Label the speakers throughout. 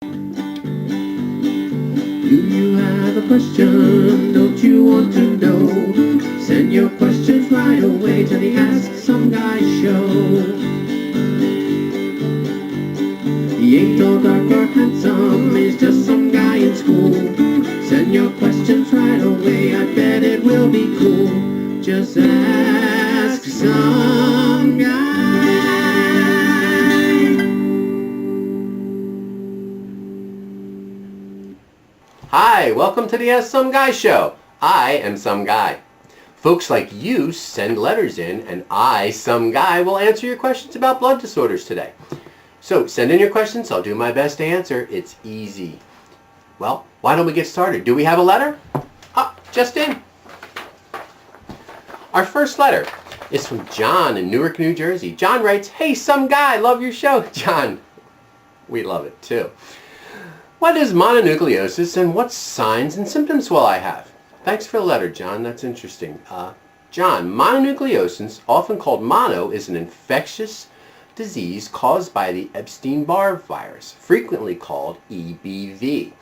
Speaker 1: Do you have a question? Don't you want to know? Send your questions right away to the Ask Some Guy Show. He ain't all dark or handsome, he's just some guy in school. Send your questions right away, I bet it will be cool. Just ask some guy.
Speaker 2: Hi, welcome to the Ask Some Guy Show. I am Some Guy. Folks like you send letters in, and I, Some Guy, will answer your questions about blood disorders today. So send in your questions, I'll do my best to answer. It's easy. Well, why don't we get started? Do we have a letter? Just in. Our first letter is from John in Newark, New Jersey. John writes, "Hey, Some Guy, love your show." John, we love it too. What is mononucleosis and what signs and symptoms will I have? Thanks for the letter, John. That's interesting. John, mononucleosis, often called mono, is an infectious disease caused by the Epstein-Barr virus, frequently called EBV.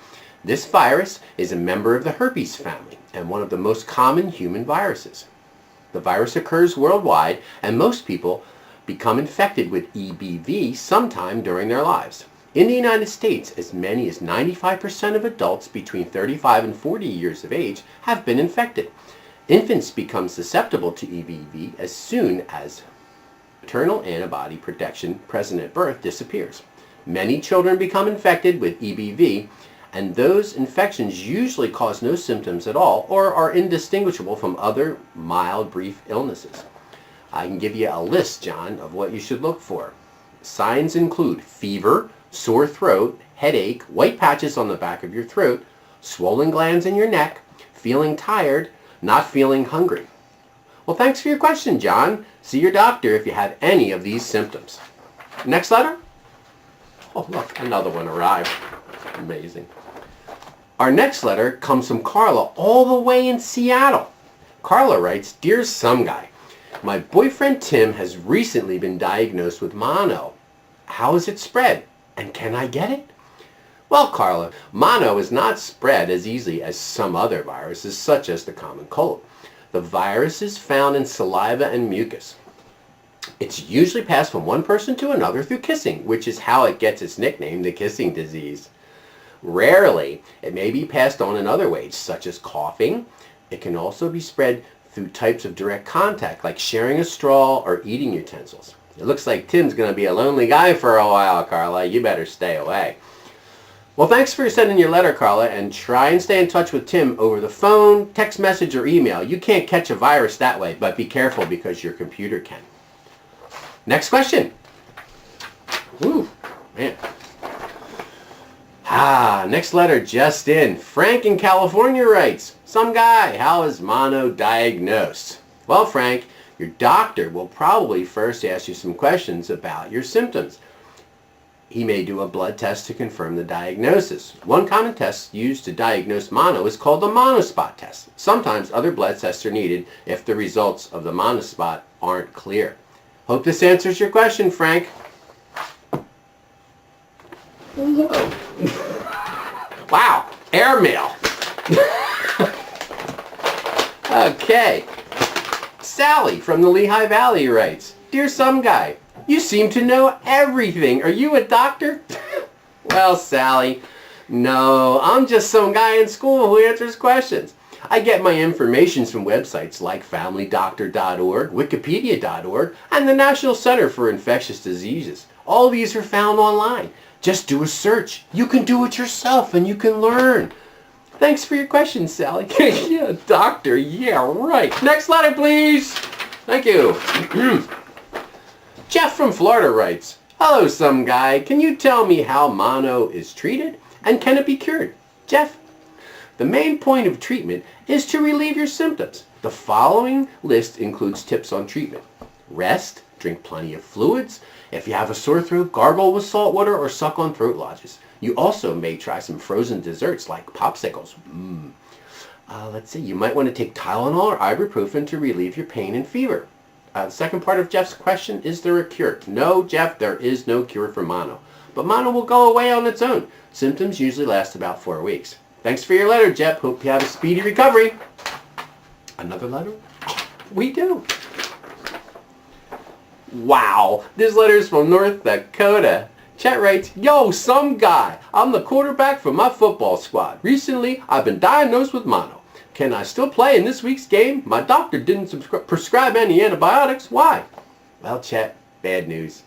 Speaker 2: This virus is a member of the herpes family and one of the most common human viruses. The virus occurs worldwide, and most people become infected with EBV sometime during their lives. In the United States, as many as 95% of adults between 35 and 40 years of age have been infected. Infants become susceptible to EBV as soon as maternal antibody protection present at birth disappears. Many children become infected with EBV, and those infections usually cause no symptoms at all or are indistinguishable from other mild, brief illnesses. I can give you a list, John, of what you should look for. Signs include fever, sore throat, headache, white patches on the back of your throat, swollen glands in your neck, feeling tired, not feeling hungry. Well, thanks for your question, John. See your doctor if you have any of these symptoms. Next letter. Oh, look, another one arrived. Amazing. Our next letter comes from Carla all the way in Seattle. Carla writes, "Dear Some Guy, my boyfriend Tim has recently been diagnosed with mono. How is it spread? And can I get it?" Well, Carla, mono is not spread as easily as some other viruses, such as the common cold. The virus is found in saliva and mucus. It's usually passed from one person to another through kissing, which is how it gets its nickname, the kissing disease. Rarely, it may be passed on in other ways, such as coughing. It can also be spread through types of direct contact, like sharing a straw or eating utensils. It looks like Tim's going to be a lonely guy for a while, Carla. You better stay away. Well, thanks for sending your letter, Carla, and try and stay in touch with Tim over the phone, text message, or email. You can't catch a virus that way, but be careful because your computer can. Next question. Woo, man. Next letter just in. Frank in California writes, "Some Guy, how is mono diagnosed?" Well, Frank, your doctor will probably first ask you some questions about your symptoms. He may do a blood test to confirm the diagnosis. One common test used to diagnose mono is called the monospot test. Sometimes other blood tests are needed if the results of the monospot aren't clear. Hope this answers your question, Frank. Hello. Wow, airmail. Okay. Sally from the Lehigh Valley writes, "Dear Some Guy, you seem to know everything. Are you a doctor?" Well, Sally, no, I'm just some guy in school who answers questions. I get my information from websites like familydoctor.org, wikipedia.org, and the National Center for Infectious Diseases. All these are found online. Just do a search. You can do it yourself and you can learn. Thanks for your question, Sally. Yeah, doctor. Yeah, right. Next letter, please. Thank you. Jeff from Florida writes, "Hello, Some Guy. Can you tell me how mono is treated and can it be cured?" Jeff, the main point of treatment is to relieve your symptoms. The following list includes tips on treatment. Rest, drink plenty of fluids. If you have a sore throat, gargle with salt water or suck on throat lodges. You also may try some frozen desserts like popsicles. Let's see, you might want to take Tylenol or ibuprofen to relieve your pain and fever. The second part of Jeff's question, is there a cure? No, Jeff, there is no cure for mono. but mono will go away on its own. Symptoms usually last about 4 weeks. Thanks for your letter, Jep. Hope you have a speedy recovery. Another letter? We do. Wow, this letter is from North Dakota. Chet writes, "Yo, some guy. I'm the quarterback for my football squad. Recently, I've been diagnosed with mono. Can I still play in this week's game? My doctor didn't prescribe any antibiotics. Why?" Well, Chet, bad news.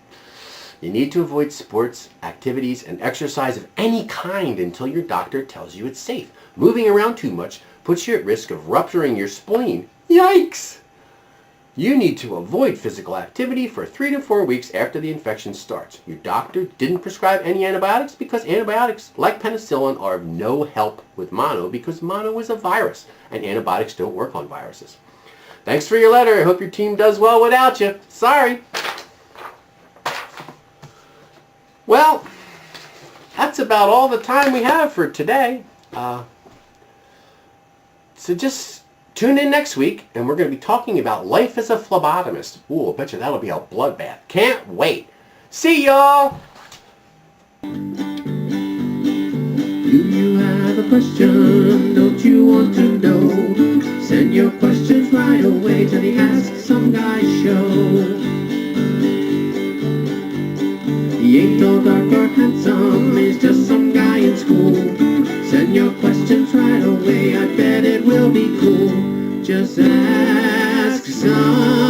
Speaker 2: You need to avoid sports, activities, and exercise of any kind until your doctor tells you it's safe. Moving around too much puts you at risk of rupturing your spleen. Yikes! You need to avoid physical activity for 3 to 4 weeks after the infection starts. Your doctor didn't prescribe any antibiotics because antibiotics, like penicillin, are of no help with mono because mono is a virus and antibiotics don't work on viruses. Thanks for your letter. I hope your team does well without you. Sorry. Well, that's about all the time we have for today. So just tune in next week, and we're going to be talking about life as a phlebotomist. Ooh, I bet you that'll be a bloodbath. Can't wait. See y'all!
Speaker 1: Do you have a question? Don't you want to know? Send your questions right away to the Ask Some Guy show. He ain't all dark or handsome, he's just some guy in school. Send your questions right away, I bet it will be cool. Just ask some